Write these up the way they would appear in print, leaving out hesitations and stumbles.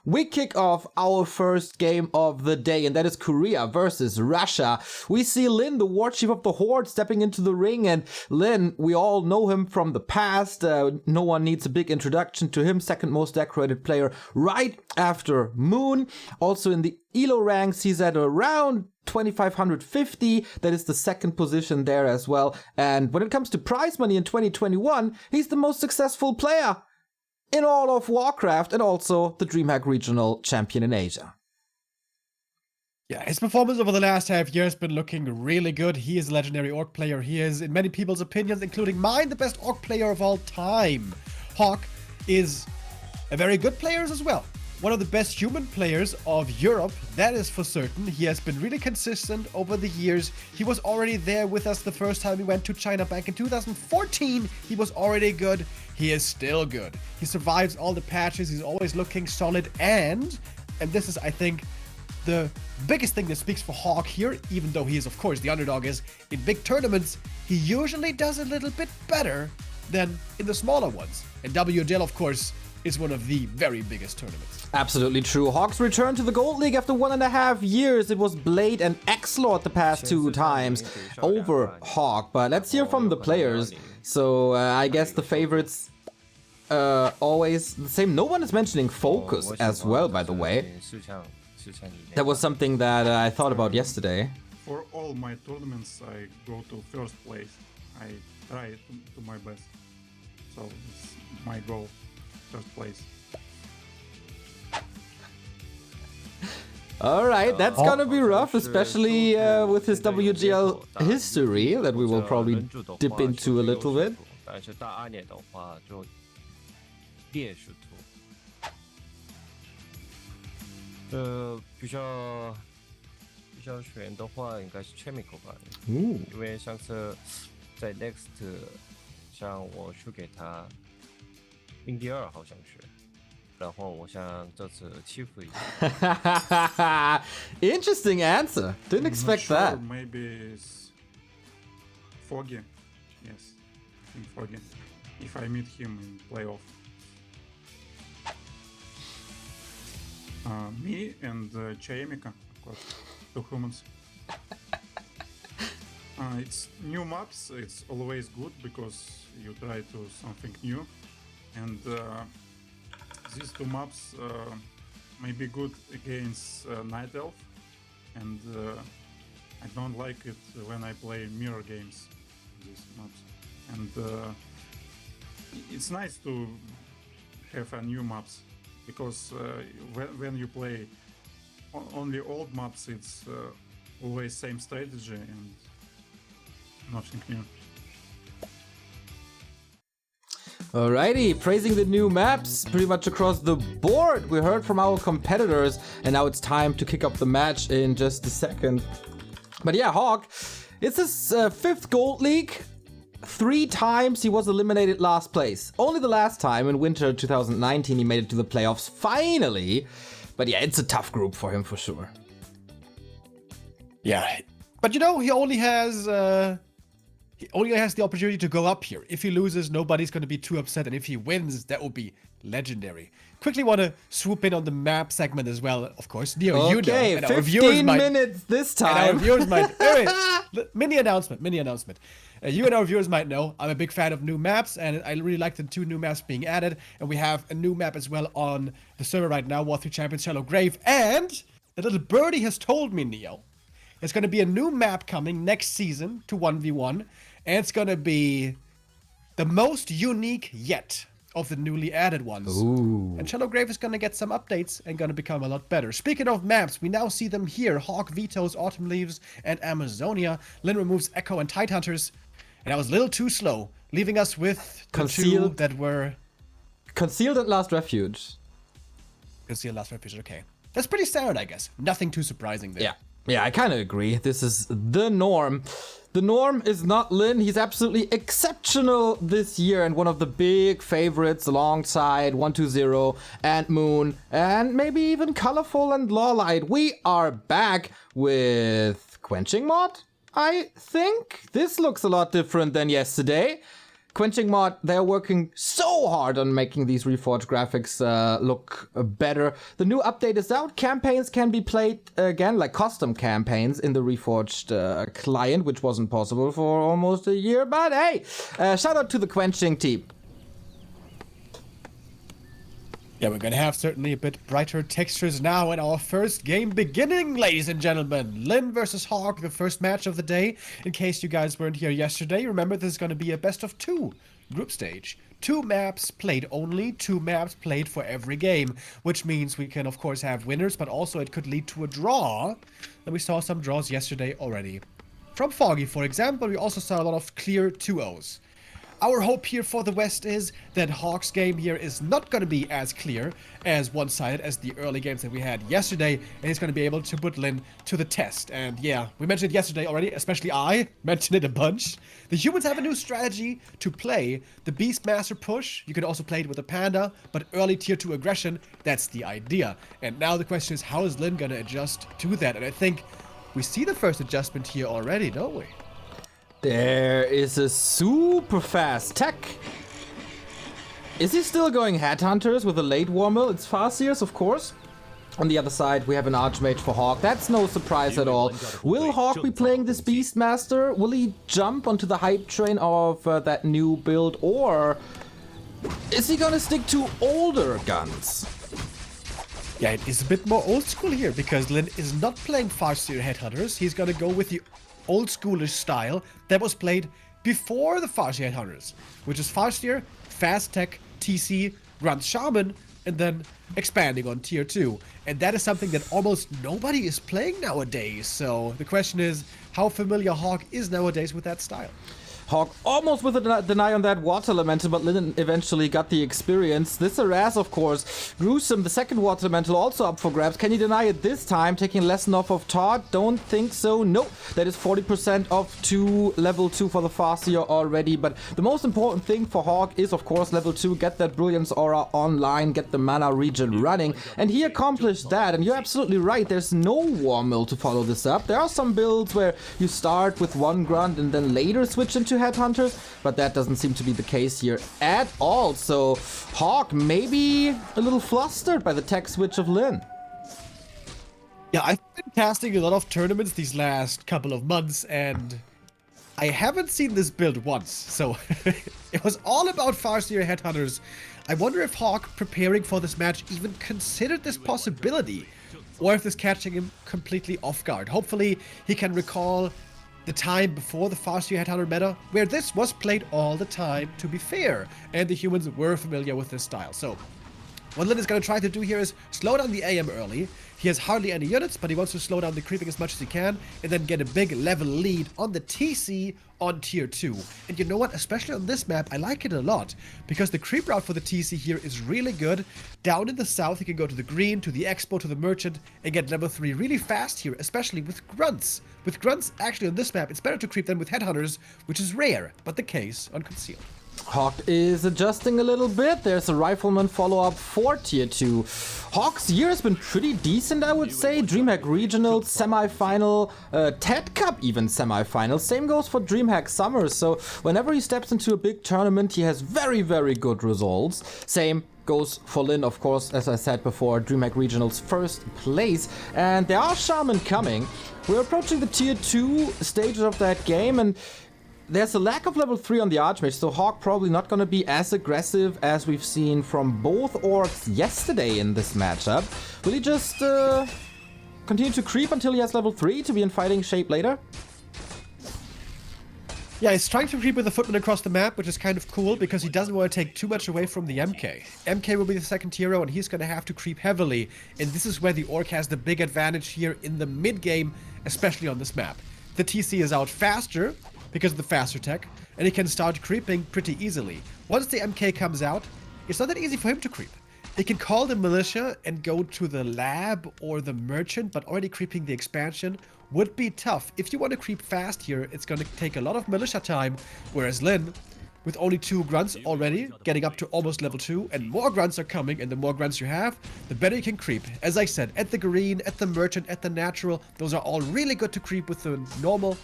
we kick off our first game of the day, and that is Korea versus Russia. We see Lin, the war chief of the Horde, stepping into the ring, and Lin, we all know him from the past. No one needs a big introduction to him. Second most decorated player right after Moon. Also in the ELO ranks, he's at around 2,550. That is the second position there as well. And when it comes to prize money in 2021, he's the most successful player in all of Warcraft, and also the DreamHack Regional Champion in Asia. Yeah, his performance over the last half year has been looking really good. He is a legendary Orc player. He is, in many people's opinions, including mine, the best Orc player of all time. HawK is a very good player as well. One of the best human players of Europe, that is for certain. He has been really consistent over the years. He was already there with us the first time we went to China back in 2014. He was already good. He is still good. He survives all the patches. He's always looking solid. And this is, I think, the biggest thing that speaks for HawK here, even though he is, of course, the underdog, is in big tournaments, he usually does a little bit better than in the smaller ones. And WGL, of course, is one of the very biggest tournaments. Absolutely true. HawK's return to the Gold League after 1.5 years. It was Blade and X-Lord the past 2 times over HawK. But let's hear from the players. So I guess the favorites always the same. No one is mentioning Focus as well, by the way. That was something that I thought about yesterday. For all my tournaments, I go to first place. I try to my best. So it's my goal, first place. Alright, that's gonna be rough, especially with his WGL history that we will probably dip into a little bit. 比较选的话应该是 Chemical 吧，因为上次在 Next 像我输给他印第二好像是，然后我想这次欺负一下。Interesting answer. Didn't expect that. Maybe it's Foggy. Yes, I think Foggy. If I meet him in playoff. Me and Chemica, of course, 2 humans. It's new maps, it's always good because you try to something new, and these 2 maps may be good against Night Elf, and I don't like it when I play mirror games, these maps, and it's nice to have a new maps, because when you play only old maps, it's always same strategy and nothing new. Alrighty, praising the new maps pretty much across the board. We heard from our competitors, and now it's time to kick up the match in just a second. But yeah, HawK, it's his 5th Gold League. 3 times he was eliminated last place. Only the last time in winter 2019 he made it to the playoffs finally. But yeah, it's a tough group for him for sure. Yeah, but you know, he only has the opportunity to go up here. If he loses, nobody's going to be too upset, and if he wins, that will be legendary. Quickly want to swoop in on the map segment as well, of course. Neo, okay, you know, and 15 minutes this time. And our viewers might... Wait, mini announcement. You and our viewers might know, I'm a big fan of new maps, and I really like the 2 new maps being added. And we have a new map as well on the server right now, Warcraft Champions Shallow Grave. And a little birdie has told me, Neo, there's going to be a new map coming next season to 1v1. And it's going to be the most unique yet of the newly added ones. Ooh. And Shallow Grave is going to get some updates and going to become a lot better. Speaking of maps, we now see them here. HawK vetoes Autumn Leaves and Amazonia. Lin removes Echo and Tidehunters. And that was a little too slow, leaving us with the Concealed. 2 that were... Concealed and Last Refuge. Concealed, Last Refuge, okay. That's pretty standard, I guess. Nothing too surprising there. Yeah, I kind of agree. This is the norm. The norm is not Lin. He's absolutely exceptional this year and one of the big favorites alongside 120 and Moon and maybe even Colorful and Lawlight. We are back with Quenching Mod, I think. This looks a lot different than yesterday. Quenching Mod, they're working so hard on making these Reforged graphics look better. The new update is out. Campaigns can be played again, like custom campaigns in the Reforged client, which wasn't possible for almost a year. But hey, shout out to the Quenching team. Yeah, we're gonna have certainly a bit brighter textures now in our first game beginning, ladies and gentlemen. Lin versus HawK, the first match of the day. In case you guys weren't here yesterday, remember this is gonna be a best of 2 group stage. 2 maps played only, 2 maps played for every game, which means we can of course have winners, but also it could lead to a draw. And we saw some draws yesterday already. From Foggy, for example, we also saw a lot of clear 2-0s. Our hope here for the West is that HawK's game here is not going to be as clear, as one-sided as the early games that we had yesterday, and he's going to be able to put Lin to the test. And yeah, we mentioned it yesterday already, especially I mentioned it a bunch. The humans have a new strategy to play the Beastmaster push. You can also play it with a Panda, but early tier 2 aggression, that's the idea. And now the question is, how is Lin going to adjust to that? And I think we see the first adjustment here already, don't we? There is a super fast tech. Is he still going Headhunters with a late Warmill? It's Farseers, of course. On the other side, we have an Archmage for HawK. That's no surprise at all. Will HawK be playing this Beastmaster? Will he jump onto the hype train of that new build? Or is he gonna stick to older guns? Yeah, it is a bit more old school here, because Lin is not playing Farseer Headhunters. He's gonna go with the old schoolish style that was played before the Farseer Headhunters, which is Farseer, Fast Tech, TC, Grunt Shaman, and then expanding on tier 2. And that is something that almost nobody is playing nowadays. So the question is, how familiar HawK is nowadays with that style? HawK almost with a deny on that Water Elemental, but Lin eventually got the experience. This Araz, of course. Gruesome, the second Water Elemental, also up for grabs. Can he deny it this time? Taking lesson off of Todd? Don't think so. Nope. That is 40% of level 2 for the Farseer already. But the most important thing for HawK is, of course, level 2. Get that Brilliance Aura online. Get the mana regen running. And he accomplished that. And you're absolutely right. There's no Warmill to follow this up. There are some builds where you start with 1 Grunt and then later switch into Headhunters, but that doesn't seem to be the case here at all. So HawK maybe a little flustered by the tech switch of Lin. Yeah, I've been casting a lot of tournaments these last couple of months, and I haven't seen this build once. So it was all about Farseer Headhunters. I wonder if HawK, preparing for this match, even considered this possibility, or if this catching him completely off guard. Hopefully he can recall the time before the Farseer Headhunter meta, where this was played all the time, to be fair, and the humans were familiar with this style. So what Lin is going to try to do here is slow down the AM early. He has hardly any units, but he wants to slow down the creeping as much as he can, and then get a big level lead on the TC on tier 2. And you know what? Especially on this map, I like it a lot, because the creep route for the TC here is really good. Down in the south, you can go to the green, to the expo, to the merchant, and get level 3 really fast here, especially with grunts. With grunts, actually on this map, it's better to creep than with headhunters, which is rare, but the case on concealed. HawK is adjusting a little bit. There's a Rifleman follow-up for tier 2. HawK's year has been pretty decent, I would say. DreamHack Regional, semi-final, TED Cup even semi-final. Same goes for DreamHack Summer. So whenever he steps into a big tournament, he has very, very good results. Same goes for Lin, of course, as I said before, DreamHack Regional's first place. And there are Shaman coming. We're approaching the tier 2 stages of that game, and there's a lack of level 3 on the Archmage, so HawK probably not going to be as aggressive as we've seen from both orcs yesterday in this matchup. Will he just continue to creep until he has level 3 to be in fighting shape later? Yeah, he's trying to creep with the footman across the map, which is kind of cool because he doesn't want to take too much away from the MK. MK will be the second hero, and he's going to have to creep heavily, and this is where the orc has the big advantage here in the mid-game, especially on this map. The TC is out faster because of the faster tech, and he can start creeping pretty easily. Once the MK comes out, it's not that easy for him to creep. He can call the militia and go to the lab or the merchant, but already creeping the expansion would be tough. If you want to creep fast here, it's going to take a lot of militia time, whereas Lin, with only 2 grunts already, getting up to almost level 2, and more grunts are coming, and the more grunts you have, the better you can creep. As I said, at the green, at the merchant, at the natural, those are all really good to creep with the normal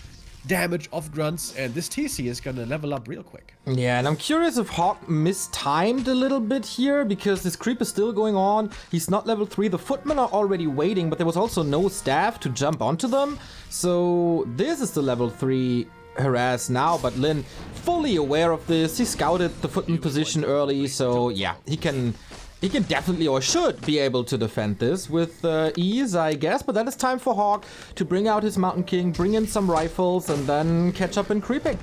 damage of grunts, and this TC is gonna level up real quick. Yeah, and I'm curious if HawK mistimed a little bit here, because this creep is still going on. He's not level 3. The footmen are already waiting, but there was also no staff to jump onto them. So this is the level 3 harass now, but Lin fully aware of this. He scouted the footman position early, so yeah, he can definitely, or should be able to defend this with ease, I guess. But then it's time for HawK to bring out his Mountain King, bring in some rifles, and then catch up in creeping.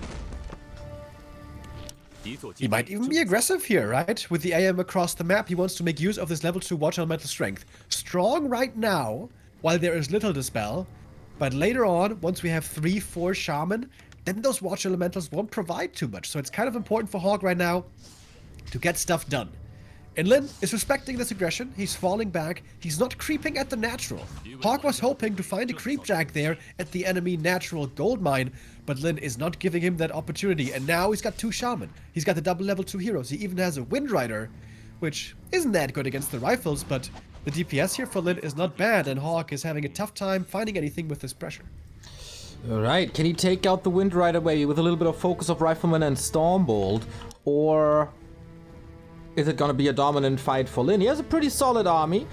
He might even be aggressive here, right? With the AM across the map, he wants to make use of this level 2 Watch Elemental Strength. Strong right now, while there is little dispel, but later on, once we have 3-4 Shaman, then those Watch Elementals won't provide too much. So it's kind of important for HawK right now to get stuff done. And Lin is respecting this aggression. He's falling back. He's not creeping at the natural. HawK was hoping to find a creep jack there at the enemy natural gold mine, but Lin is not giving him that opportunity. And now he's got 2 Shaman. He's got the double level 2 heroes. He even has a Wind Rider, which isn't that good against the rifles, but the DPS here for Lin is not bad, and HawK is having a tough time finding anything with this pressure. Alright, can he take out the Wind Rider maybe with a little bit of focus of Rifleman and Stormbolt? Or is it gonna be a dominant fight for Lin? He has a pretty solid army.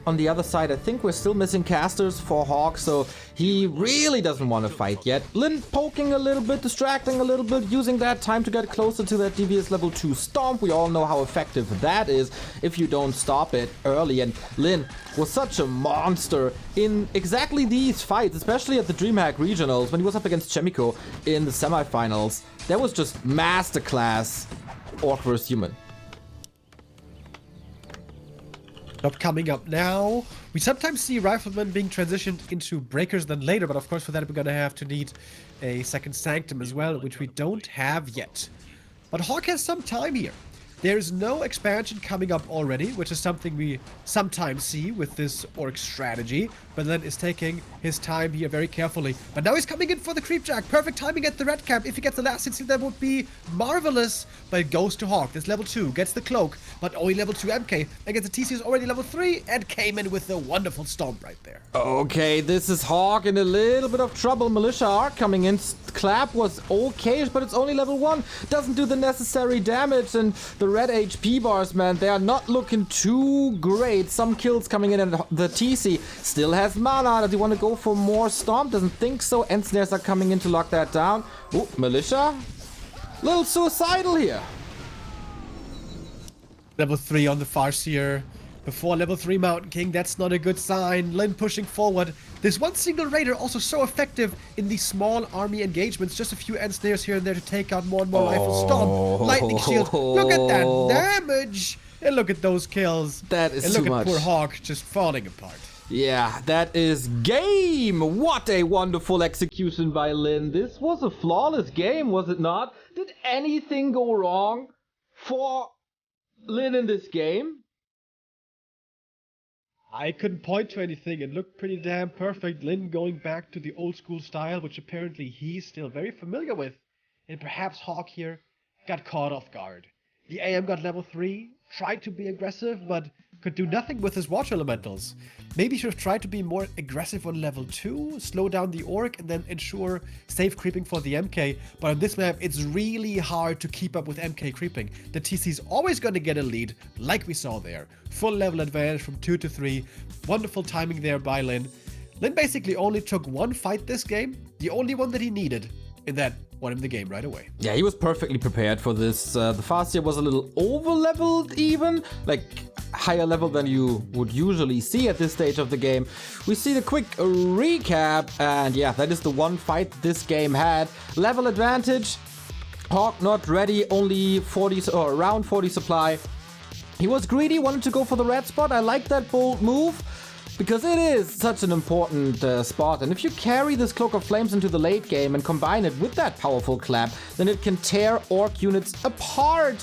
On the other side, I think we're still missing casters for HawK, so he really doesn't want to fight yet. Lin poking a little bit, distracting a little bit, using that time to get closer to that DPS level 2 Stomp. We all know how effective that is if you don't stop it early. And Lin was such a monster in exactly these fights, especially at the DreamHack Regionals when he was up against Chemico in the semifinals. That was just masterclass Orc vs. Human. Not coming up now. We sometimes see Riflemen being transitioned into Breakers then later, but of course for that we're gonna have to need a second Sanctum as well, which we don't have yet. But HawK has some time here. There's no expansion coming up already, which is something we sometimes see with this Orc strategy, but Lin is taking his time here very carefully. But now he's coming in for the Creep Jack. Perfect timing at the red camp. If he gets the last hit, that would be marvelous. But it goes to HawK. This level 2 gets the cloak, but only level 2 MK. Against the TC is already level 3 and came in with a wonderful stomp right there. Okay, this is HawK in a little bit of trouble. Militia are coming in. Clap was okay, but it's only level 1. Doesn't do the necessary damage, and the red HP bars, man, they are not looking too great. Some kills coming in, and the TC still has mana. Does he want to go for more Stomp? Doesn't think so. End snares are coming in to lock that down. Ooh, Militia. Little suicidal here. Level 3 on the Farseer. Before level 3 Mountain King, that's not a good sign. Lin pushing forward. This one single raider also so effective in these small army engagements. Just a few end snares here and there to take out more and more rifle Stomp. Lightning shield. Look at that damage. And look at those kills. That is and too look much. at poor HawK just falling apart. Yeah, that is game. What a wonderful execution by Lin. This was a flawless game, was it not? Did anything go wrong for Lin in this game? I couldn't point to anything. It looked pretty damn perfect. Lin going back to the old school style, which apparently he's still very familiar with. And perhaps HawK here got caught off guard. The AM got level 3, tried to be aggressive, but could do nothing with his Watch Elementals. Maybe should have tried to be more aggressive on level 2, slow down the Orc, and then ensure safe creeping for the MK. But on this map, it's really hard to keep up with MK creeping. The TC's always going to get a lead, like we saw there. Full level advantage from 2 to 3. Wonderful timing there by Lin. Lin basically only took one fight this game, the only one that he needed, and that won him the game right away. Yeah, he was perfectly prepared for this. The Farseer was a little over-leveled even, like higher level than you would usually see at this stage of the game. We see the quick recap, and yeah, that is the one fight this game had. Level advantage, HawK not ready, only 40 or around 40 supply. He was greedy, wanted to go for the red spot. I like that bold move, because it is such an important spot, and if you carry this Cloak of Flames into the late game and combine it with that powerful clap, then it can tear Orc units apart.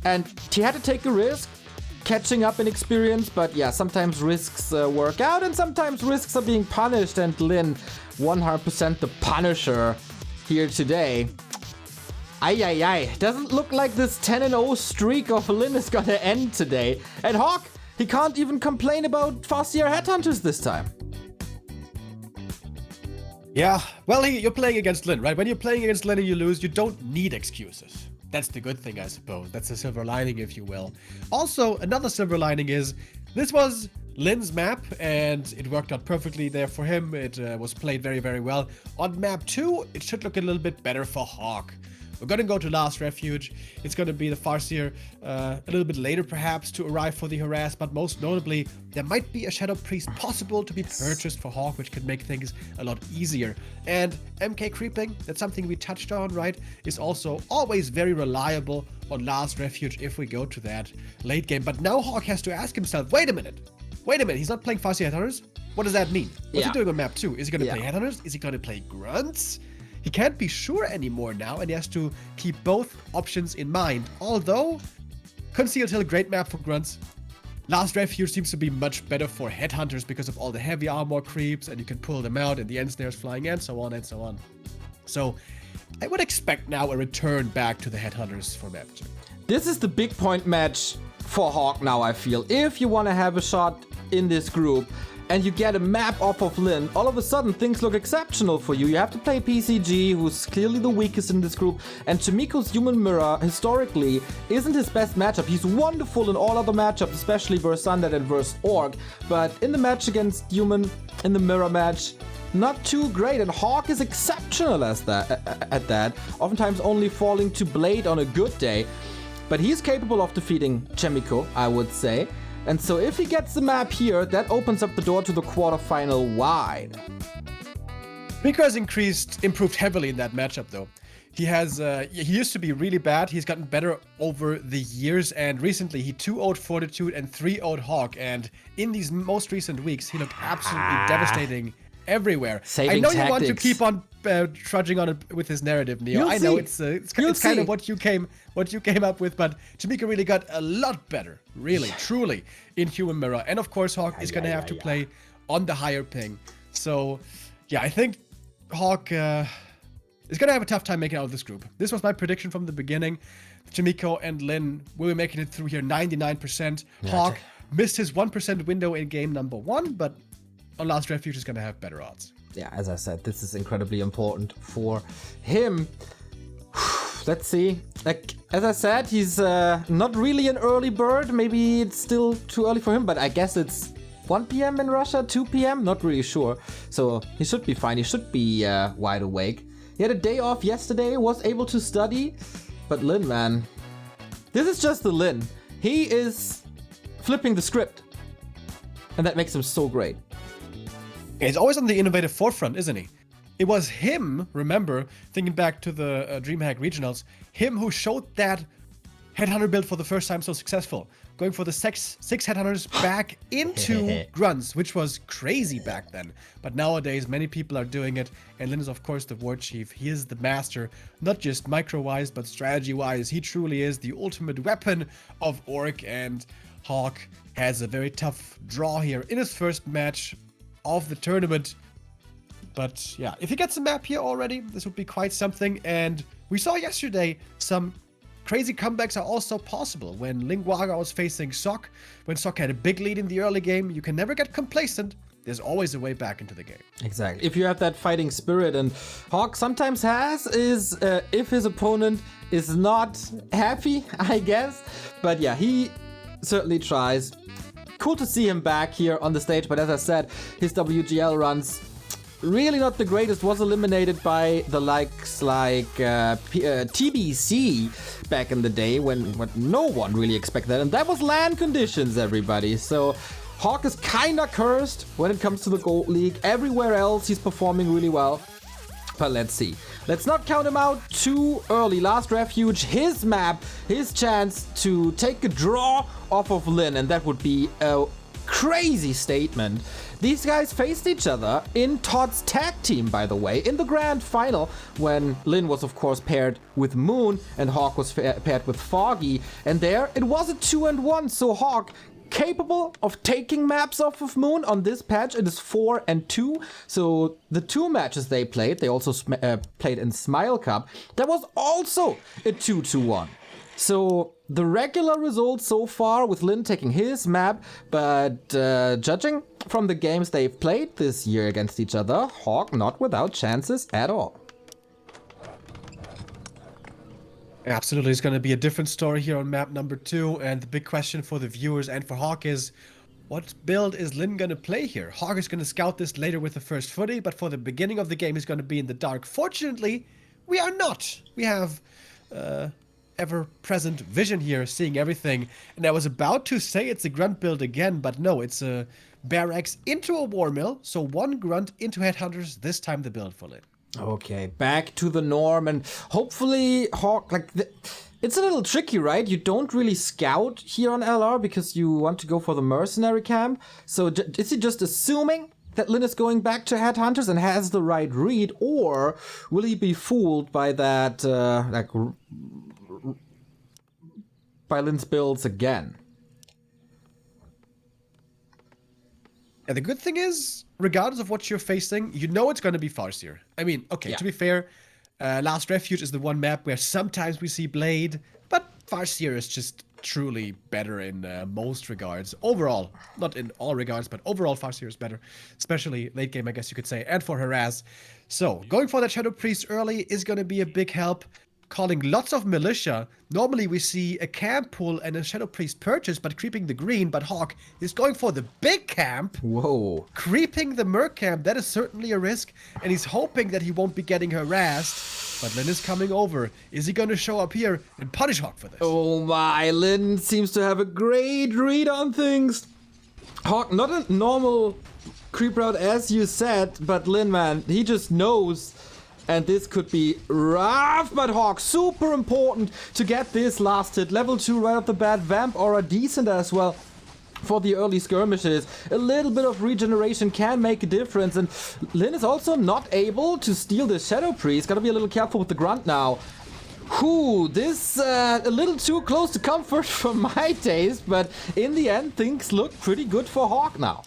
And he had to take a risk, catching up in experience, but yeah, sometimes risks work out and sometimes risks are being punished, and Lin 100% the Punisher here today. Ay. Doesn't look like this 10-0 streak of Lin is gonna end today. And HawK, he can't even complain about Farseer Headhunters this time. Yeah, well, you're playing against Lin, right? When you're playing against Lin and you lose, you don't need excuses. That's the good thing, I suppose. That's a silver lining, if you will. Also, another silver lining is this was Lin's map, and it worked out perfectly there for him. It was played very, very well. On map 2, it should look a little bit better for HawK. We're going to go to Last Refuge. It's going to be the Farseer a little bit later, perhaps, to arrive for the Harass, but most notably, there might be a Shadow Priest possible to be purchased for HawK, which could make things a lot easier. And MK creeping, that's something we touched on, right, is also always very reliable on Last Refuge if we go to that late game. But now HawK has to ask himself, wait a minute, he's not playing Farseer Headhunters? What does that mean? What's he doing on map 2? Is he going to play Headhunters? Is he going to play Grunts? He can't be sure anymore now, and he has to keep both options in mind. Although, Concealed Hill, great map for Grunts. Last Refuge seems to be much better for Headhunters because of all the heavy armor creeps, and you can pull them out, and the end snares flying, and so on and so on. So, I would expect now a return back to the Headhunters for map 2. This is the big point match for HawK now, I feel. If you want to have a shot in this group, and you get a map off of Lin, all of a sudden things look exceptional for you. You have to play PCG, who's clearly the weakest in this group, and Chimiko's Human Mirror, historically, isn't his best matchup. He's wonderful in all other matchups, especially versus Undead and versus ORC, but in the match against Human, in the Mirror match, not too great, and HawK is exceptional at that, oftentimes only falling to Blade on a good day, but he's capable of defeating Chimiko, I would say. And so if he gets the map here, that opens up the door to the quarterfinal wide. Miko has improved heavily in that matchup, though. He used to be really bad. He's gotten better over the years, and recently he 2-0'd Fortitude and 3-0'd HawK, and in these most recent weeks, he looked absolutely devastating everywhere. Saving I know tactics. You want to keep on trudging on it with his narrative, Neo. You'll I know see. it's kind of what you came up with, but Chimiko really got a lot better, really, truly, in Human Mirror. And of course, HawK is going to have to play on the higher ping. So, yeah, I think HawK is going to have a tough time making out of this group. This was my prediction from the beginning. Chimiko and Lin will be making it through here 99%. HawK missed his 1% window in game number 1, but on Last Refuge is going to have better odds. Yeah, as I said, this is incredibly important for him. Let's see. Like, as I said, he's not really an early bird. Maybe it's still too early for him, but I guess it's 1 p.m. in Russia, 2 p.m. Not really sure. So he should be fine. He should be wide awake. He had a day off yesterday, was able to study. But Lin, man, this is just the Lin. He is flipping the script. And that makes him so great. He's always on the innovative forefront, isn't he? It was him, remember, thinking back to the DreamHack Regionals, him who showed that Headhunter build for the first time so successful. Going for the six Headhunters back into Grunts, which was crazy back then. But nowadays, many people are doing it, and Lin is, of course, the War Chief. He is the master, not just micro-wise, but strategy-wise. He truly is the ultimate weapon of ORC, and HawK has a very tough draw here in his first match of the tournament. But yeah, if he gets a map here already, this would be quite something. And we saw yesterday some crazy comebacks are also possible. When Lingwaga was facing Sok, when Sok had a big lead in the early game, you can never get complacent. There's always a way back into the game. Exactly. If you have that fighting spirit, and HawK sometimes has, is if his opponent is not happy, I guess. But yeah, he certainly tries. Cool to see him back here on the stage, but as I said, his WGL runs really not the greatest. Was eliminated by the likes like TBC back in the day when no one really expected that, and that was LAN conditions, everybody. So HawK is kinda cursed when it comes to the Gold League. Everywhere else he's performing really well. But let's see. Let's not count him out too early. Last Refuge, his map, his chance to take a draw off of Lin, and that would be a crazy statement. These guys faced each other in Todd's tag team, by the way, in the grand final, when Lin was, of course, paired with Moon and HawK was paired with Foggy. And there, it was a 2-1, so HawK capable of taking maps off of Moon. On this patch, it is 4-2. So the 2 matches they played, they also played in Smile Cup. That was also a 2-1. So the regular results so far with Lin taking his map, but judging from the games they've played this year against each other, HawK not without chances at all. Absolutely, it's going to be a different story here on map number 2, and the big question for the viewers and for HawK is, what build is Lin going to play here? HawK is going to scout this later with the first footy, but for the beginning of the game, he's going to be in the dark. Fortunately, we are not. We have ever-present vision here, seeing everything. And I was about to say it's a grunt build again, but no, it's a barracks into a war mill. So 1 grunt into headhunters, this time the build for Lin. Okay, back to the norm, and hopefully HawK, it's a little tricky, right? You don't really scout here on LR because you want to go for the mercenary camp. So is he just assuming that Lin is going back to headhunters and has the right read, or will he be fooled by that, by Lin's builds again? And the good thing is, regardless of what you're facing, you know it's going to be Farseer. I mean, okay, Yeah. to be fair, Last Refuge is the one map where sometimes we see Blade, but Farseer is just truly better in most regards. Overall, not in all regards, but overall Farseer is better, especially late game, I guess you could say, and for harass. So, going for that Shadow Priest early is going to be a big help. Calling lots of militia. Normally we see a camp pull and a Shadow Priest purchase, but creeping the green, but HawK is going for the big camp. Whoa. Creeping the Merc camp, that is certainly a risk, and he's hoping that he won't be getting harassed. But Lin is coming over. Is he going to show up here and punish HawK for this? Oh my, Lin seems to have a great read on things. HawK, not a normal creep route as you said, but Lin, man, he just knows. And this could be rough, but HawK, super important to get this last hit. Level 2 right off the bat, Vamp Aura decent as well for the early skirmishes. A little bit of regeneration can make a difference, and Lin is also not able to steal the Shadow Priest. Gotta be a little careful with the Grunt now. Whew, this a little too close to comfort for my taste, but in the end, things look pretty good for HawK now.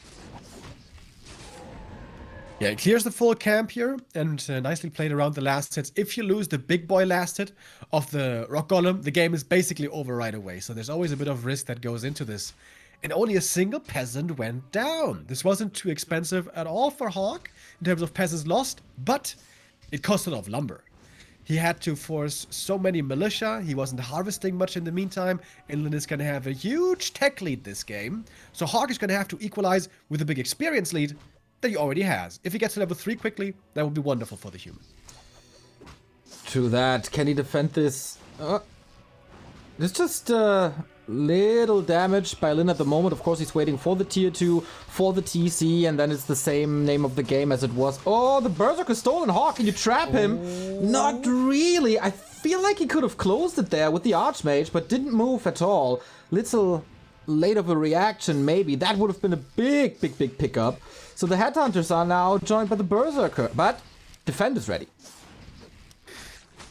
Yeah, it clears the full camp here, and nicely played around the last hits. If you lose the big boy last hit of the Rock Golem, the game is basically over right away. So there's always a bit of risk that goes into this. And only a single peasant went down. This wasn't too expensive at all for HawK in terms of peasants lost, but it cost a lot of lumber. He had to force so many militia, he wasn't harvesting much in the meantime, and Lin is going to have a huge tech lead this game. So HawK is going to have to equalize with a big experience lead that he already has. If he gets to level 3 quickly, that would be wonderful for the human. True that. Can he defend this? There's just little damage by Lin at the moment. Of course, he's waiting for the tier 2, for the TC, and then it's the same name of the game as it was. Oh, the Berserker stolen HawK. Can you trap him? Not really. I feel like he could have closed it there with the Archmage, but didn't move at all. Little late of a reaction, maybe. That would have been a big pickup. So the Headhunters are now joined by the Berserker, but defend is ready.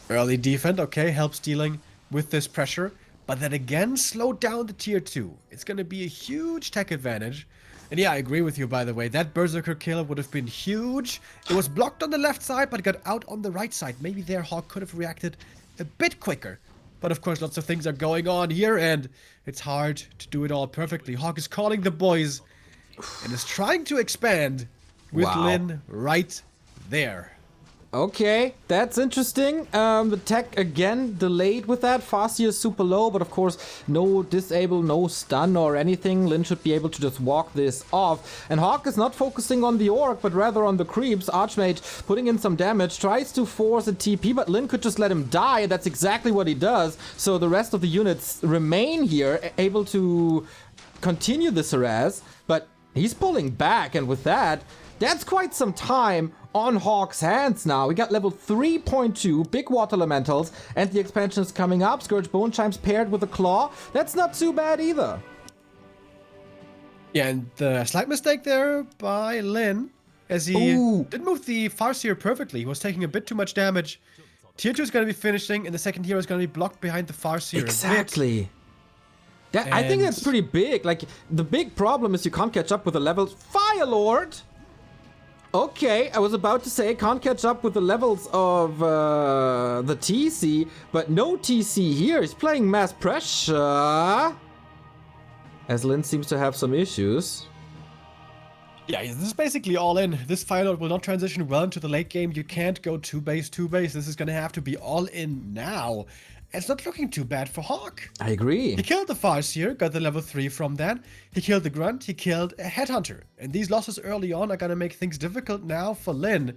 Early defend, okay, helps dealing with this pressure, but then again slowed down the tier 2. It's going to be a huge tech advantage. And yeah, I agree with you, by the way. That Berserker kill would have been huge. It was blocked on the left side, but got out on the right side. Maybe there HawK could have reacted a bit quicker. But of course, lots of things are going on here, and it's hard to do it all perfectly. HawK is calling the boys and is trying to expand with Lin right there. Okay, that's interesting. The tech again delayed with that. Farseer is super low, but of course no disable, no stun or anything. Lin should be able to just walk this off. And HawK is not focusing on the Orc, but rather on the creeps. Archmage putting in some damage, tries to force a TP, but Lin could just let him die. That's exactly what he does. So the rest of the units remain here, able to continue this harass, but he's pulling back, and with that, that's quite some time on HawK's hands now. We got level 3.2, big water elementals, and the expansion is coming up. Scourge Bone Chimes paired with a claw. That's not too bad either. Yeah, and the slight mistake there by Lin, as he didn't move the Farseer perfectly. He was taking a bit too much damage. Tier 2 is going to be finishing, and the second hero is going to be blocked behind the Farseer. Exactly. I think that's pretty big. Like, the big problem is you can't catch up with the levels. Fire Lord! Okay, I was about to say I can't catch up with the levels of the TC, but no TC here. He's playing mass pressure. As Lin seems to have some issues. Yeah, this is basically all in. This Firelord will not transition well into the late game. You can't go 2-base, 2-base. This is going to have to be all in now. It's not looking too bad for HawK. I agree. He killed the Farseer, got the level 3 from that. He killed the Grunt, he killed a Headhunter. And these losses early on are going to make things difficult now for Lin.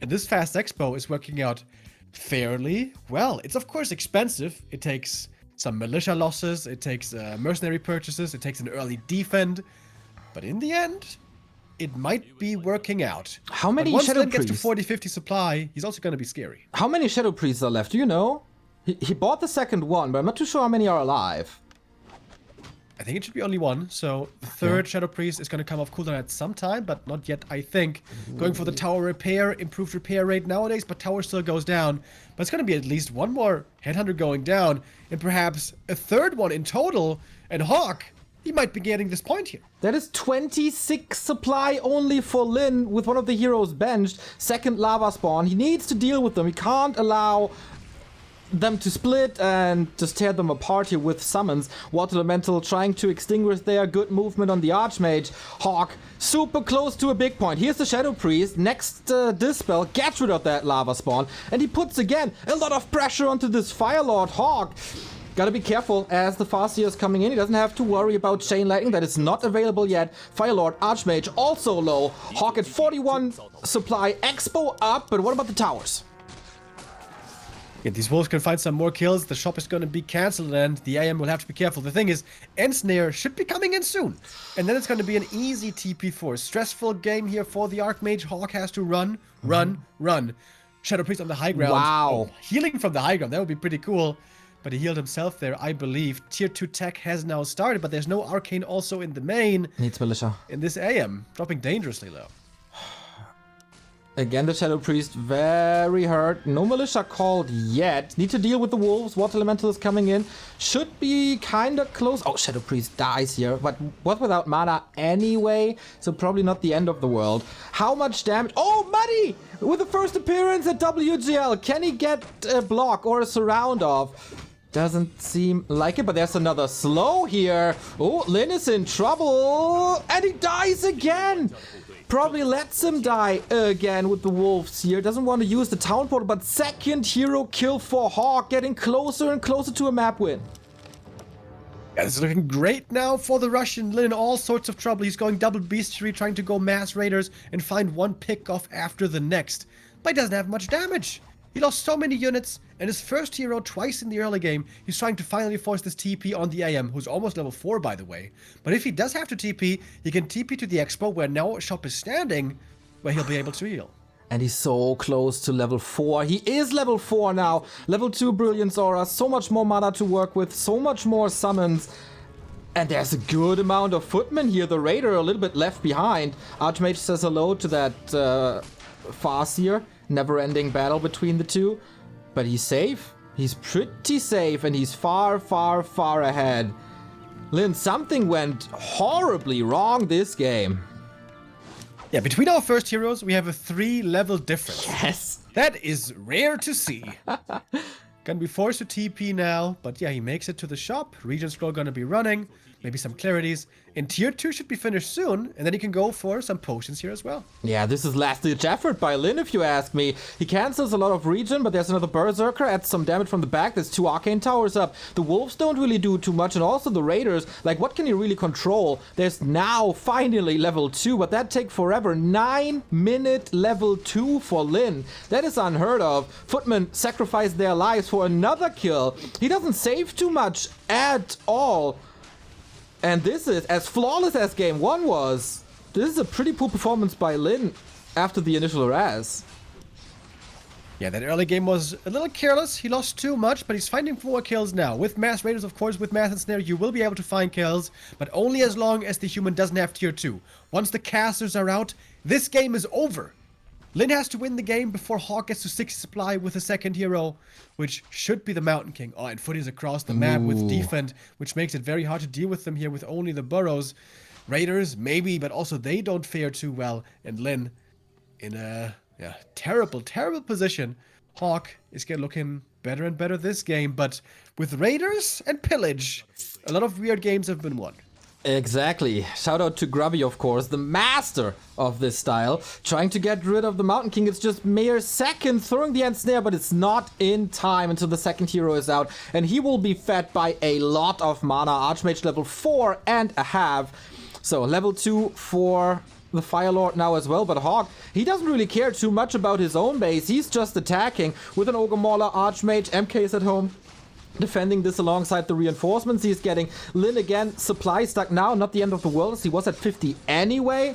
And this Fast Expo is working out fairly well. It's of course expensive. It takes some militia losses, it takes mercenary purchases, it takes an early defend. But in the end, it might be working out. How many once Shadow Lin gets to Priests? 40-50 supply, he's also going to be scary. How many Shadow Priests are left? Do you know? He bought the second one, but I'm not too sure how many are alive. I think it should be only one, so the third Shadow Priest is going to come off cooldown at some time, but not yet, I think. Going for the tower repair, improved repair rate nowadays, but tower still goes down. But it's going to be at least one more Headhunter going down, and perhaps a third one in total, and HawK, he might be getting this point here. That is 26 supply only for Lin with one of the heroes benched. Second lava spawn. He needs to deal with them. He can't allow them to split and just tear them apart here with summons. Water Elemental trying to extinguish their good movement on the Archmage. HawK super close to a big point. Here's the Shadow Priest. Next Dispel gets rid of that lava spawn. And he puts again a lot of pressure onto this Firelord. HawK gotta be careful as the Farseer is coming in. He doesn't have to worry about Chain Lightning. That is not available yet. Firelord, Archmage also low. HawK at 41 supply. Expo up, but what about the towers? Yeah, these wolves can find some more kills. The shop is going to be cancelled, and the AM will have to be careful. The thing is, Ensnare should be coming in soon. And then it's going to be an easy TP4. Stressful game here for the Archmage. HawK has to run. Shadow Priest on the high ground. Wow. Oh, healing from the high ground. That would be pretty cool. But he healed himself there, I believe. Tier 2 tech has now started, but there's no Arcane also in the main. Needs Militia. In this AM. Dropping dangerously low. Again, the Shadow Priest very hurt. No Militia called yet. Need to deal with the wolves. Water Elemental is coming in. Should be kind of close. Oh, Shadow Priest dies here. But was without mana anyway. So probably not the end of the world. How much damage? Oh, Muddy! With the first appearance at WGL. Can he get a block or a surround off? Doesn't seem like it, but there's another slow here. Oh, Lin is in trouble. And he dies again. Probably lets him die again with the wolves here. Doesn't want to use the town portal, but second hero kill for HawK, getting closer and closer to a map win. Yeah, it's looking great now for the Russian. Lin in all sorts of trouble. He's going double beastry, trying to go mass raiders and find one pick off after the next. But he doesn't have much damage. He lost so many units, and his first hero twice in the early game. He's trying to finally force this TP on the AM, who's almost level 4 by the way. But if he does have to TP, he can TP to the Expo where now Shop is standing, where he'll be able to heal. And he's so close to level 4. He is level 4 now. Level 2 Brilliance Aura, so much more mana to work with, so much more summons. And there's a good amount of footmen here. The Raider a little bit left behind. Archmage says hello to that Farseer. Never-ending battle between the two. But he's safe. He's pretty safe, and he's far, far, far ahead. Lin, something went horribly wrong this game. Yeah, between our first heroes, we have a 3-level difference. Yes. That is rare to see. Gonna be forced to TP now, but yeah, he makes it to the shop. Region scroll gonna be running. Maybe some clarities. And tier 2 should be finished soon, and then he can go for some potions here as well. Yeah, this is last-ditch effort by Lin, if you ask me. He cancels a lot of region, but there's another Berserker, adds some damage from the back. There's 2 Arcane Towers up. The Wolves don't really do too much, and also the Raiders, like, what can he really control? There's now finally level 2, but that take forever. 9-minute level 2 for Lin. That is unheard of. Footmen sacrifice their lives for another kill. He doesn't save too much at all. And this is, as flawless as game 1 was, this is a pretty poor performance by Lin after the initial Raz. Yeah, that early game was a little careless. He lost too much, but he's finding 4 kills now. With Mass Raiders, of course, with Mass Ensnare, you will be able to find kills, but only as long as the human doesn't have tier 2. Once the casters are out, this game is over. Lin has to win the game before HawK gets to 60 supply with a second hero, which should be the Mountain King. Oh, and footies across the map with defend, which makes it very hard to deal with them here with only the burrows. Raiders, maybe, but also they don't fare too well. And Lin, in a terrible, terrible position. HawK is looking better and better this game, but with Raiders and Pillage, a lot of weird games have been won. Exactly. Shout out to Grubby, of course, the master of this style. Trying to get rid of the Mountain King. It's just mere second, throwing the end snare, but it's not in time until the second hero is out. And he will be fed by a lot of mana. Archmage level 4.5. So level 2 for the Fire Lord now as well, but HawK, he doesn't really care too much about his own base. He's just attacking with an Ogre Mauler, Archmage, MK is at home. Defending this alongside the reinforcements. He's getting Lin again. Supply stuck now. Not the end of the world as he was at 50 anyway.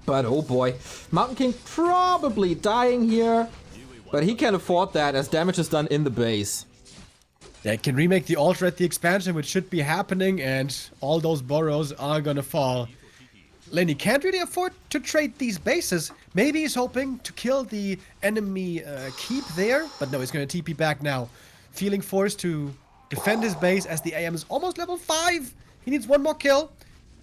But oh boy. Mountain King probably dying here. But he can afford that as damage is done in the base. They can remake the altar at the expansion, which should be happening. And all those burrows are gonna fall. Lin, he can't really afford to trade these bases. Maybe he's hoping to kill the enemy keep there. But no, he's gonna TP back now. Feeling forced to defend his base as the AM is almost level 5. He needs one more kill.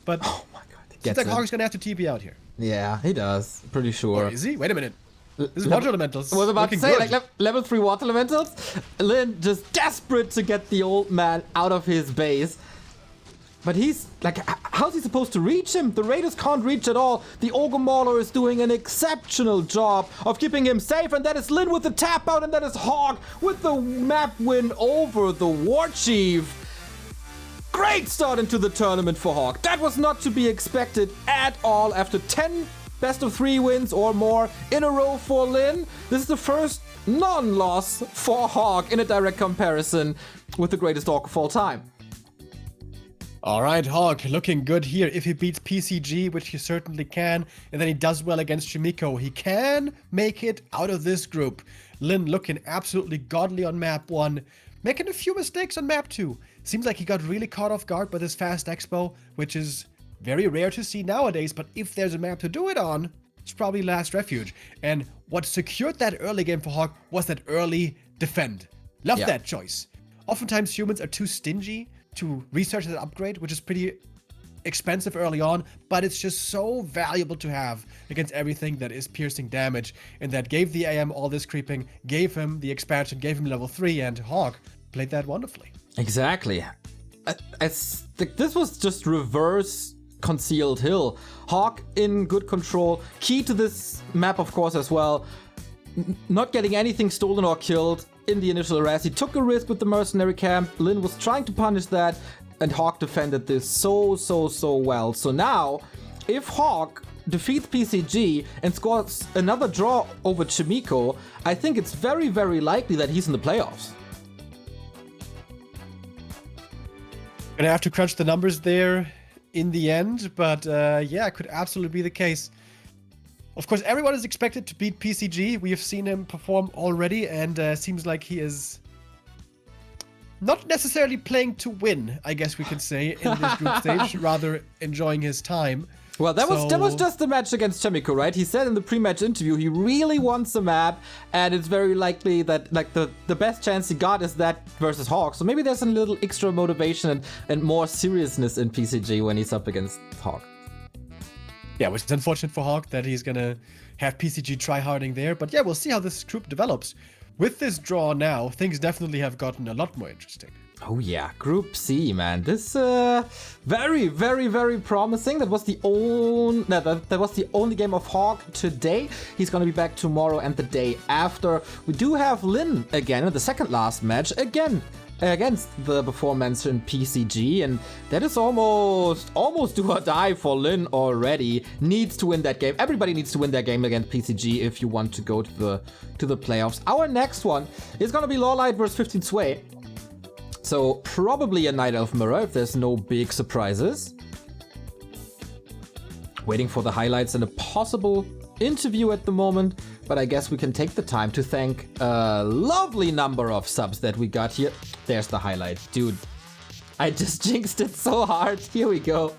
But oh my god, seems like HawK's gonna have to TP out here. Yeah, he does. Pretty sure. Or is he? Wait a minute. This is Water Elementals. I was about to say, good. like level 3 Water Elementals. Lin just desperate to get the old man out of his base. But he's like, how's he supposed to reach him? The Raiders can't reach at all. The Ogre Mauler is doing an exceptional job of keeping him safe. And that is Lin with the tap out. And that is HawK with the map win over the War Chief. Great start into the tournament for HawK. That was not to be expected at all. After 10 best of 3 wins or more in a row for Lin, this is the first non-loss for HawK in a direct comparison with the greatest Orc of all time. Alright, HawK looking good here. If he beats PCG, which he certainly can, and then he does well against Shimiko, he can make it out of this group. Lin looking absolutely godly on map 1, making a few mistakes on map 2. Seems like he got really caught off guard by this fast expo, which is very rare to see nowadays, but if there's a map to do it on, it's probably Last Refuge. And what secured that early game for HawK was that early defend. Love that choice. Oftentimes humans are too stingy to research that upgrade, which is pretty expensive early on, but it's just so valuable to have against everything that is piercing damage, and that gave the AM all this creeping, gave him the expansion, gave him level 3, and HawK played that wonderfully. Exactly. This was just reverse Concealed Hill. HawK in good control. Key to this map, of course, as well. Not getting anything stolen or killed in the initial arrest. He took a risk with the mercenary camp. Lin was trying to punish that, and HawK defended this so well. So now, if HawK defeats PCG and scores another draw over Chimiko, I think it's very likely that he's in the playoffs. Gonna have to crunch the numbers there in the end, but yeah, it could absolutely be the case. Of course, everyone is expected to beat PCG. We have seen him perform already, and seems like he is not necessarily playing to win, I guess we could say, in this group stage, rather enjoying his time. Well, that was just the match against Chimiko, right? He said in the pre-match interview he really wants the map, and it's very likely that like the best chance he got is that versus HawK. So maybe there's a little extra motivation and more seriousness in PCG when he's up against HawK. Yeah, which is unfortunate for HawK that he's gonna have PCG tryharding there. But yeah, we'll see how this group develops. With this draw now, things definitely have gotten a lot more interesting. Oh yeah, Group C, man. This very promising. That was the only game of HawK today. He's gonna be back tomorrow and the day after. We do have Lin again in the second last match again against the before mentioned PCG, and that is almost do or die for Lin already. Needs to win that game. Everybody needs to win that game against PCG if you want to go to the playoffs. Our next one is gonna be Lawlight versus 15 Sway. So probably a Night Elf Mirror if there's no big surprises. Waiting for the highlights and a possible interview at the moment, but I guess we can take the time to thank a lovely number of subs that we got here. There's the highlight. Dude, I just jinxed it so hard. Here we go.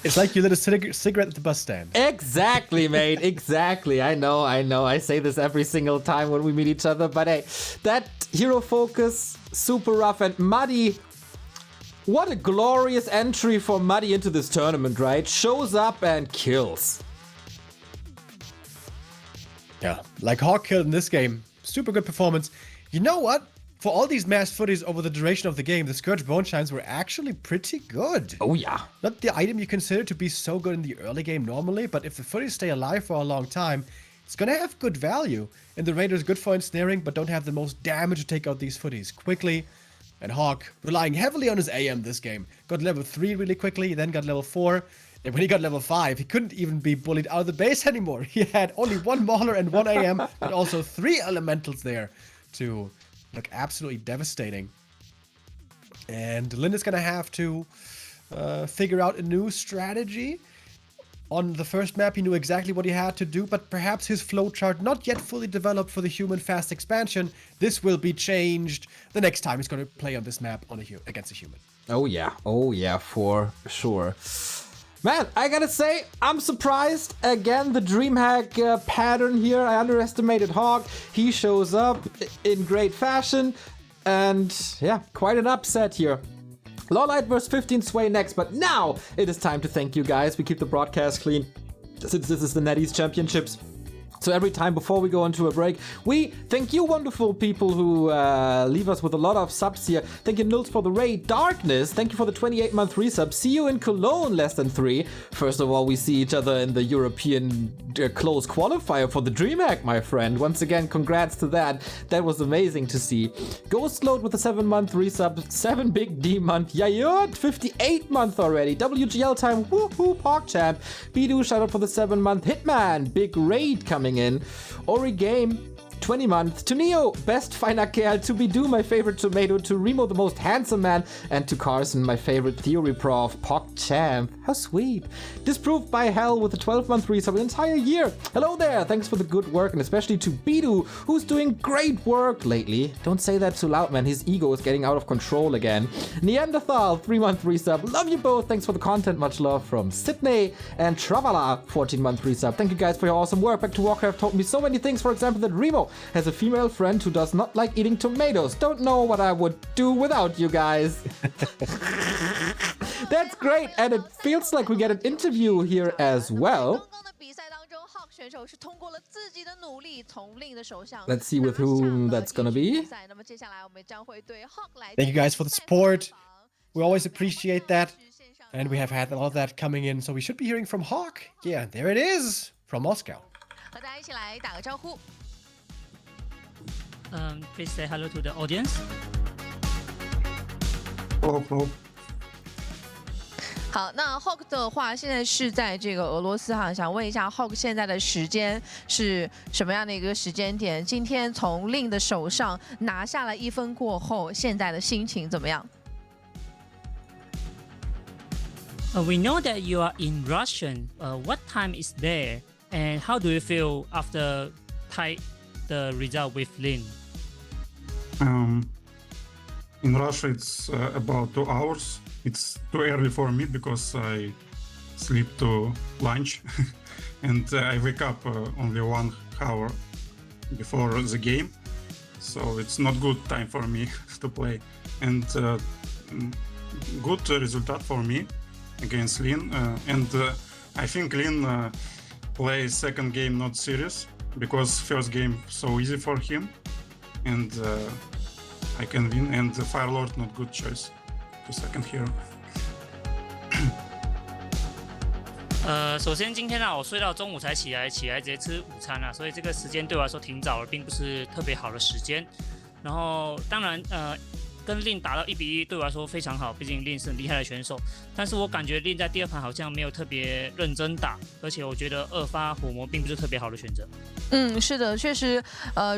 It's like you lit a cigarette at the bus stand. Exactly, mate. Exactly. I know. I say this every single time when we meet each other, but hey, that hero focus, super rough, and Muddy. What a glorious entry for Muddy into this tournament, right? Shows up and kills. Yeah, like HawK killed in this game. Super good performance. You know what? For all these mass footies over the duration of the game, the Scourge Bone Chimes were actually pretty good. Oh yeah. Not the item you consider to be so good in the early game normally, but if the footies stay alive for a long time, it's gonna have good value. And the Raider's good for ensnaring, but don't have the most damage to take out these footies quickly. And HawK, relying heavily on his AM this game, got level 3 really quickly, then got level 4. And when he got level 5, he couldn't even be bullied out of the base anymore. He had only 1 Mauler and 1 AM, but also 3 Elementals there to look absolutely devastating. And Lin is gonna have to figure out a new strategy. On the first map, he knew exactly what he had to do, but perhaps his flowchart not yet fully developed for the human fast expansion. This will be changed the next time he's going to play on this map on against a human. Oh yeah, for sure. Man, I gotta say, I'm surprised. Again, the DreamHack pattern here. I underestimated HawK. He shows up in great fashion. And yeah, quite an upset here. Lawlight vs 15 Sway next, but now it is time to thank you guys. We keep the broadcast clean since this is the NetEase Championships. So every time before we go into a break, we thank you wonderful people who leave us with a lot of subs here. Thank you, Nils, for the raid. Darkness, thank you for the 28-month resub. See you in Cologne, less than 3. First of all, we see each other in the European close qualifier for the DreamHack, my friend. Once again, congrats to that. That was amazing to see. Ghostload with a 7-month resub. 7 big D month. Yayut, 58-month already. WGL time, woohoo, PogChamp. Bidu, shout out for the 7-month. Hitman, big raid coming in. Ori Game, 20-month. To Neo, best feiner Kerl. To Bidu, my favorite tomato. To Remo, the most handsome man. And to Carson, my favorite theory prof. PogChamp. How sweet. Disproved by Hell with a 12-month resub an entire year. Hello there. Thanks for the good work. And especially to Bidu, who's doing great work lately. Don't say that too loud, man. His ego is getting out of control again. Neanderthal, 3-month resub. Love you both. Thanks for the content. Much love from Sydney. And Travala, 14-month resub. Thank you guys for your awesome work. Back to Warcraft taught me so many things. For example, that Remo has a female friend who does not like eating tomatoes. Don't know what I would do without you guys. That's great, and it feels like we get an interview here as well. Let's see with whom that's gonna be. Thank you guys for the support. We always appreciate that. And we have had a lot of that coming in, so we should be hearing from HawK. Yeah, there it is, from Moscow. Please say hello to the audience. Hello. 好，那 HawK 的话，现在是在这个俄罗斯哈，想问一下 HawK 现在的时间是什么样的一个时间点？今天从令的手上拿下了1分过后，现在的心情怎么样？ We know that you are in Russian. What time is there? And how do you feel after tie the result with Lin? In Russia, it's about 2 hours. It's too early for me because I sleep to lunch and I wake up only 1 hour before the game. So it's not good time for me to play. And good result for me against Lin. I think Lin plays second game not serious because first game so easy for him. And I can win. And the Firelord not good choice to second hero. 首先今天我睡到中午才起来直接吃午餐所以这个时间对我来说挺早了，并不是特别好的时间。然后当然跟Lin打到1-1对我来说非常好，毕竟Lin是很厉害的选手。但是我感觉Lin在第2盘好像没有特别认真打，而且我觉得2发火魔并不是特别好的选择。是的，确实，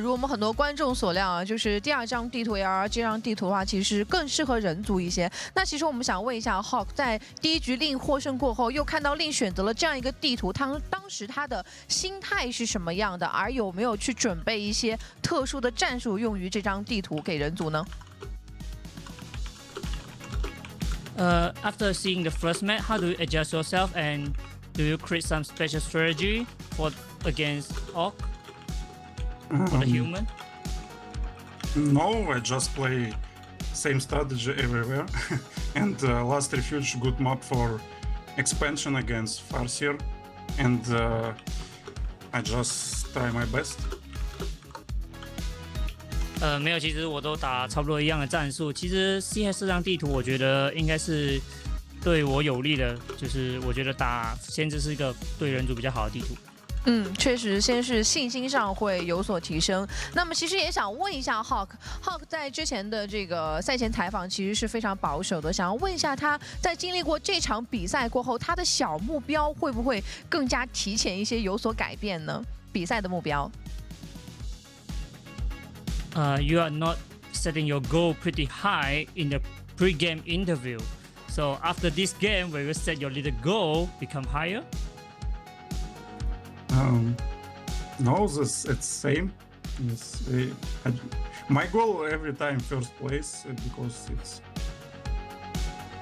如我们很多观众所料啊，就是第2张地图 AR 这张地图的话，其实更适合人族一些。那其实我们想问一下 HawK， 在第1局Lin获胜过后，又看到Lin选择了这样一个地图，当时他的心态是什么样的？而有没有去准备一些特殊的战术用于这张地图给人族呢？ After seeing the first match, how do you adjust yourself and do you create some special strategy against HawK for the human? No, I just play same strategy everywhere. And Last Refuge, good map for expansion against Farseer. And I just try my best. 没有，其实我都打差不多一样的战术。其实 CS 这张地图，我觉得应该是对我有利的，就是我觉得打先知是一个对人族比较好的地图。确实，先是信心上会有所提升。那么，其实也想问一下 HawK 在之前的这个赛前采访其实是非常保守的，想要问一下他在经历过这场比赛过后，他的小目标会不会更加提前一些，有所改变呢？比赛的目标。You are not setting your goal pretty high in the pre-game interview. So after this game, will you set your little goal become higher? No, it's same. Yes, my goal every time first place because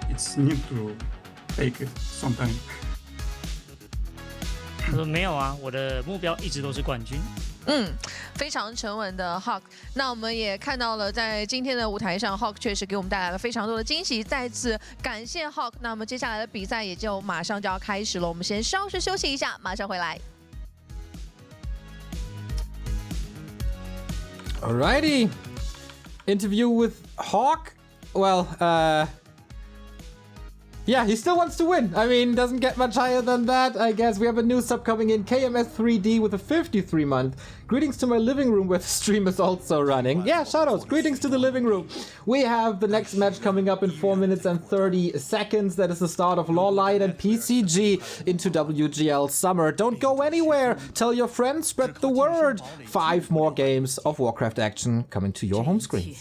it's need to take it sometime. 他说没有啊，我的目标一直都是冠军。非常沉稳的 HawK。那我们也看到了，在今天的舞台上 ，HawK 确实给我们带来了非常多的惊喜。再次感谢 HawK。那么接下来的比赛也就马上就要开始了，我们先稍事休息一下，马上回来。Alrighty, interview with HawK. Well, yeah, he still wants to win. I mean, doesn't get much higher than that. I guess we have a new sub coming in, KMS3D with a 53-month. Greetings to my living room where the stream is also running. Yeah, shoutouts. Greetings to the living room. We have the next match coming up in 4 minutes and 30 seconds. That is the start of Lawlight and PCG into WGL Summer. Don't go anywhere. Tell your friends, spread the word. 5 more games of Warcraft action coming to your home screen.